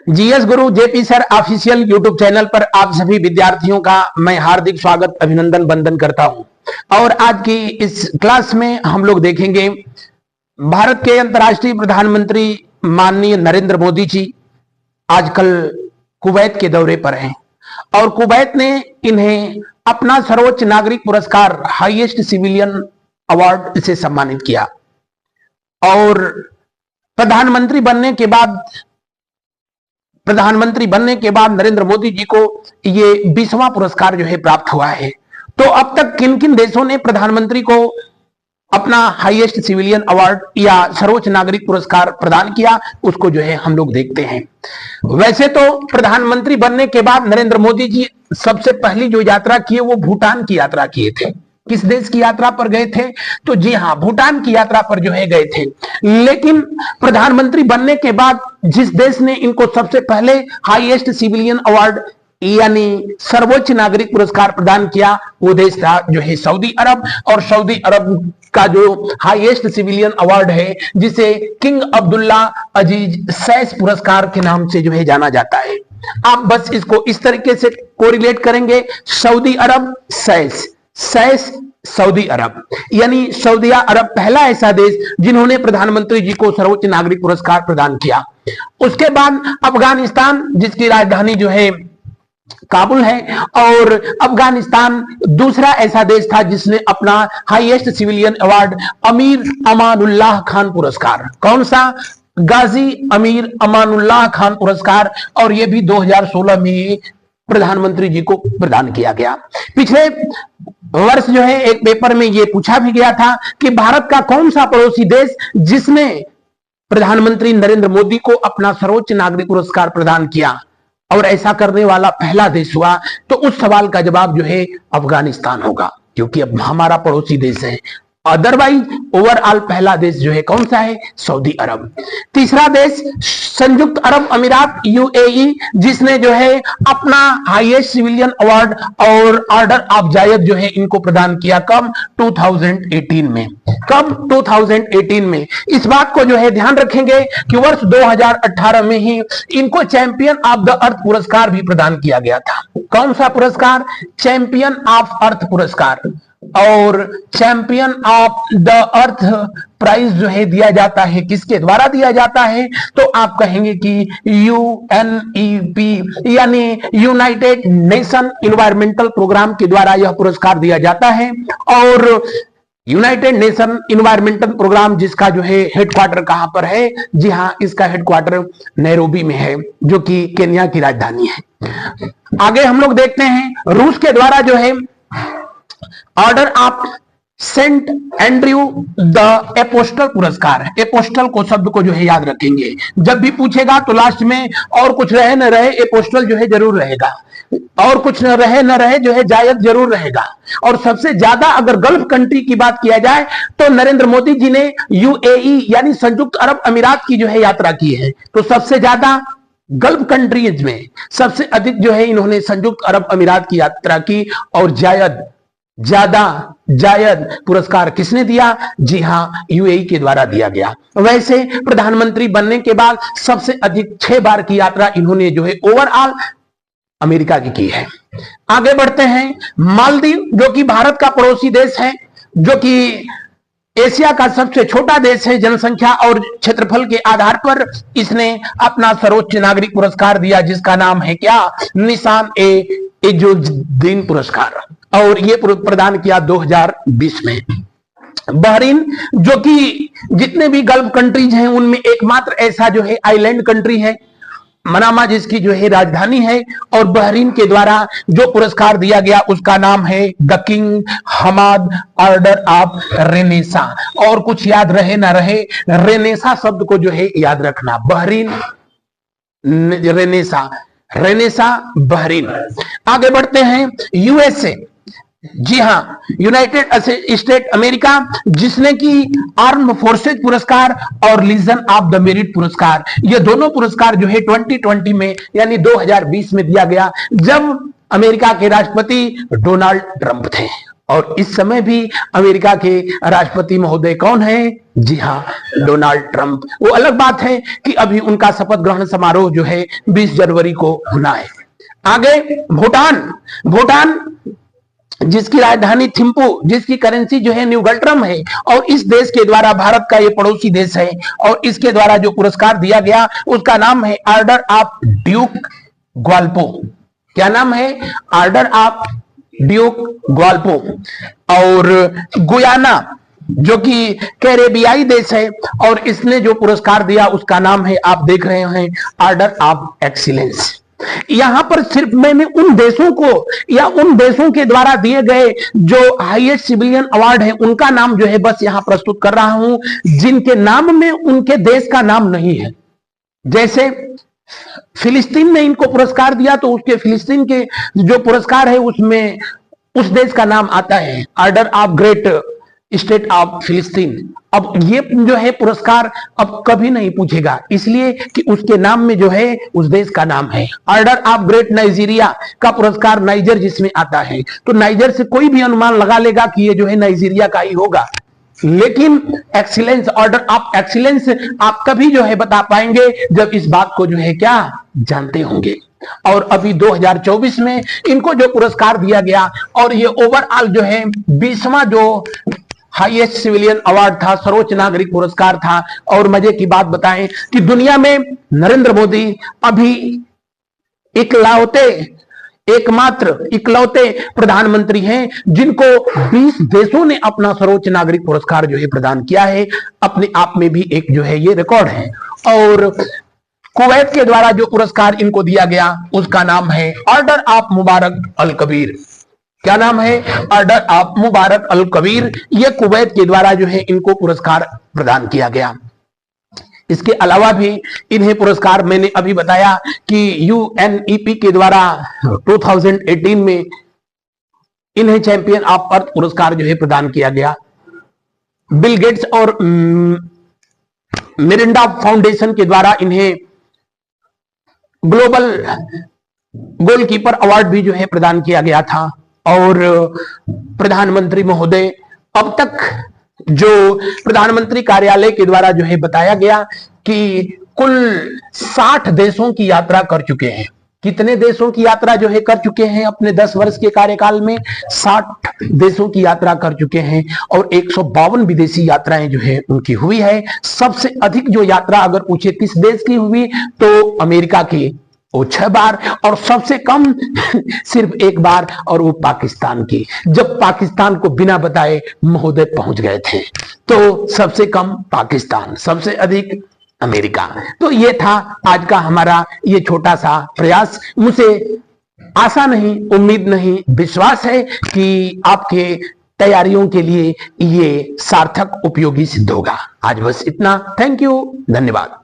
GS गुरु JP sir official YouTube channel पर आप सभी विद्यार्थियों का मैं हार्दिक स्वागत अभिनंदन वंदन करता हूं। और आज की इस क्लास में हम लोग देखेंगे भारत के अंतर्राष्ट्रीय प्रधानमंत्री माननीय नरेंद्र मोदी जी आजकल कुवैत के दौरे पर हैं और कुवैत ने इन्हें अपना सर्वोच्च नागरिक पुरस्कार हाईएस्ट सिविलियन अवार्ड से सम्मानित किया। और प्रधानमंत्री बनने के बाद नरेंद्र मोदी जी को ये 20वां पुरस्कार जो है प्राप्त हुआ है। तो अब तक किन किन देशों ने प्रधानमंत्री को अपना हाईएस्ट सिविलियन अवार्ड या सर्वोच्च नागरिक पुरस्कार प्रदान किया, उसको जो है हम लोग देखते हैं। वैसे तो प्रधानमंत्री बनने के बाद नरेंद्र मोदी जी सबसे पहली जो यात्रा की है वो भूटान की यात्रा किए थे। किस देश की यात्रा पर गए थे? तो जी हां, भूटान की यात्रा पर जो है गए थे। लेकिन प्रधानमंत्री बनने के बाद जिस देश ने इनको सबसे पहले हाईएस्ट सिविलियन अवार्ड यानी सर्वोच्च नागरिक पुरस्कार प्रदान किया वो देश था जो है सऊदी अरब। और सऊदी अरब का जो हाईएस्ट सिविलियन अवार्ड है जिसे किंग अब्दुल्ला अजीज सैस पुरस्कार के नाम से जो है जाना जाता है। आप बस इसको इस तरीके से कोरिलेट करेंगे, सऊदी अरब सैस, सैस सऊदी अरब, यानी सऊदी अरब पहला ऐसा देश जिन्होंने प्रधानमंत्री जी को सर्वोच्च नागरिक पुरस्कार प्रदान किया। उसके बाद अफगानिस्तान, जिसकी राजधानी जो है काबुल है, और अफगानिस्तान दूसरा ऐसा देश था जिसने अपना हाईएस्ट सिविलियन अवार्ड अमीर अमानुल्लाह खान पुरस्कार, कौन सा? गाजी अमीर अमानुल्लाह खान पुरस्कार, और यह भी 2016 में प्रधानमंत्री जी को प्रदान किया गया। पिछले वर्ष जो है एक पेपर में यह पूछा भी गया था कि भारत का कौन सा पड़ोसी देश जिसने प्रधानमंत्री नरेंद्र मोदी को अपना सर्वोच्च नागरिक पुरस्कार प्रदान किया, और ऐसा करने वाला पहला देश हुआ। तो उस सवाल का जवाब जो है अफगानिस्तान होगा, क्योंकि अब हमारा पड़ोसी देश है। अदरवाइज ओवरऑल पहला देश जो है कौन सा है? सऊदी अरब। तीसरा देश संयुक्त अरब अमीरात यूएई, जिसने जो है अपना हाईएस्ट सिविलियन अवार्ड और ऑर्डर ऑफ जायद जो है इनको प्रदान किया। कब? 2018 में। कब? 2018 में। इस बात को जो है ध्यान रखेंगे कि वर्ष 2018 में ही इनको चैंपियन ऑफ द अर्थ पुरस्कार भी प्रदान किया गया था। कौन सा पुरस्कार? चैंपियन ऑफ अर्थ पुरस्कार। और champion of the Earth prize जो है दिया जाता है, किसके द्वारा दिया जाता है? तो आप कहेंगे कि यूएनईपी यानी यूनाइटेड नेशन इन्वायरमेंटल प्रोग्राम के द्वारा यह पुरस्कार दिया जाता है। और यूनाइटेड नेशन इन्वायरमेंटल प्रोग्राम जिसका जो है हेडक्वार्टर कहां पर है? जी हां, इसका हेडक्वार्टर नैरोबी में है, जो कि केन्या की राजधानी है। आगे हम लोग देखते हैं रूस के द्वारा जो है order of Saint Andrew the Apostle पुरस्कार। एपोस्टल को शब्द को जो है याद रखेंगे, जब भी पूछेगा तो लास्ट में और कुछ रहे न रहे एपोस्टल जो है जरूर रहेगा, और कुछ न रहे जो है जायद जरूर रहेगा। और सबसे ज्यादा अगर गल्फ कंट्री की बात किया जाए तो नरेंद्र मोदी जी ने यूएई यानी संयुक्त अरब अमीरात की जो है यात्रा की है। तो सबसे ज्यादा गल्फ कंट्रीज में सबसे अधिक जो है इन्होंने संयुक्त अरब अमीरात की यात्रा की। और जायद पुरस्कार किसने दिया? जी हां, यूएई के द्वारा दिया गया। वैसे प्रधानमंत्री बनने के बाद सबसे अधिक 6 बार की यात्रा इन्होंने जो है ओवरऑल अमेरिका की है। आगे बढ़ते हैं, मालदीव जो कि भारत का पड़ोसी देश है, जो कि एशिया का सबसे छोटा देश है जनसंख्या और क्षेत्रफल के आधार पर। इसने अपना सर्वोच्च नागरिक पुरस्कार दिया जिसका नाम है क्या? निशान ए इजुद्दीन पुरस्कार, और यह प्रदान किया 2020 में। बहरीन जो कि जितने भी गल्फ कंट्रीज हैं उनमें एकमात्र ऐसा जो है आइलैंड कंट्री है, मनामा जिसकी जो है राजधानी है। और बहरीन के द्वारा जो पुरस्कार दिया गया उसका नाम है the King Hamad Order of Renaissance. और कुछ याद रहे ना रहे, रेनेसा शब्द को जो है याद रखना। Bahrain Renaissance Bahrain. आगे बढ़ते हैं यूएसए, जी हां, यूनाइटेड स्टेट अमेरिका, जिसने की आर्म फोर्सेज पुरस्कार और लीजन ऑफ द मेरिट पुरस्कार, ये दोनों पुरस्कार जो है 2020 में यानी 2020 में दिया गया, जब अमेरिका के राष्ट्रपति डोनाल्ड ट्रंप थे। और इस समय भी अमेरिका के राष्ट्रपति महोदय कौन है? जी हाँ, डोनाल्ड ट्रंप। वो अलग बात है कि अभी उनका शपथ ग्रहण समारोह जो है 20 जनवरी को होना है। आगे भूटान। भूटान जिसकी राजधानी थिम्पू, जिसकी करेंसी जो है न्यूगल्ट्रम है, और इस देश के द्वारा, भारत का ये पड़ोसी देश है, और इसके द्वारा जो पुरस्कार दिया गया उसका नाम है ऑर्डर ऑफ ड्यूक ग्वाल्पो। क्या नाम है? ऑर्डर ऑफ ड्यूक ग्वाल्पो। और गुयाना जो कि कैरेबियाई देश है, और इसने जो पुरस्कार दिया उसका नाम है, आप देख रहे हैं, ऑर्डर ऑफ एक्सीलेंस। यहां पर सिर्फ मैंने उन देशों को या उन देशों के द्वारा दिए गए जो हाईएस्ट सिविलियन अवार्ड है उनका नाम जो है बस यहां प्रस्तुत कर रहा हूं, जिनके नाम में उनके देश का नाम नहीं है। जैसे फिलिस्तीन ने इनको पुरस्कार दिया तो उसके फिलिस्तीन के जो पुरस्कार है उसमें उस देश का नाम आता है, order of great state of फिलिस्तीन। अब ये जो है पुरस्कार अब कभी नहीं पूछेगा, इसलिए कि उसके नाम में जो है उस देश का नाम है। ऑर्डर ऑफ ग्रेट नाइजीरिया का पुरस्कार नाइजर जिसमें आता है, तो नाइजर से कोई भी अनुमान लगा लेगा कि ये जो है नाइजीरिया का ही होगा। लेकिन एक्सीलेंस, ऑर्डर ऑफ एक्सीलेंस आप कभी जो है बता पाएंगे जब इस बात को जो है क्या जानते होंगे। और अभी 2024 में इनको जो पुरस्कार दिया गया, और ये ओवरऑल जो है 20वां जो हाईएस्ट सिविलियन अवार्ड था, सर्वोच्च नागरिक पुरस्कार था। और मजे की बात बताएं कि दुनिया में नरेंद्र मोदी अभी इकलौते प्रधानमंत्री हैं जिनको 20 देशों ने अपना सर्वोच्च नागरिक पुरस्कार जो है प्रदान किया है। अपने आप में भी एक जो है ये रिकॉर्ड है। और कुवैत के द्वारा जो पुरस्कार इनको दिया गया उसका नाम है ऑर्डर ऑफ मुबारक अल कबीर। क्या नाम है? ऑर्डर ऑफ मुबारक अल कबीर। यह कुवैत के द्वारा जो है इनको पुरस्कार प्रदान किया गया। इसके अलावा भी इन्हें पुरस्कार मैंने अभी बताया कि यूएनईपी के द्वारा 2018 में इन्हें चैंपियन ऑफ अर्थ पुरस्कार जो है प्रदान किया गया। बिल गेट्स और मिरिंडा फाउंडेशन के द्वारा इन्हें ग्लोबल गोलकीपर अवार्ड भी जो है प्रदान किया गया था। और प्रधानमंत्री महोदय अब तक जो प्रधानमंत्री कार्यालय के द्वारा जो है बताया गया कि कुल 60 देशों की यात्रा कर चुके हैं। कितने देशों की यात्रा जो है कर चुके हैं अपने 10 वर्ष के कार्यकाल में? 60 देशों की यात्रा कर चुके हैं। और 152 विदेशी यात्राएं जो है उनकी हुई है। सबसे अधिक जो यात्रा अगर पूछे किस देश की हुई तो अमेरिका की, वो 6 बार, और सबसे कम सिर्फ 1 बार, और वो पाकिस्तान की, जब पाकिस्तान को बिना बताए महोदय पहुंच गए थे। तो सबसे कम पाकिस्तान, सबसे अधिक अमेरिका। तो ये था आज का हमारा ये छोटा सा प्रयास। मुझे आशा नहीं, उम्मीद नहीं, विश्वास है कि आपके तैयारियों के लिए ये सार्थक उपयोगी सिद्ध होगा। आज बस इतना। थैंक यू, धन्यवाद।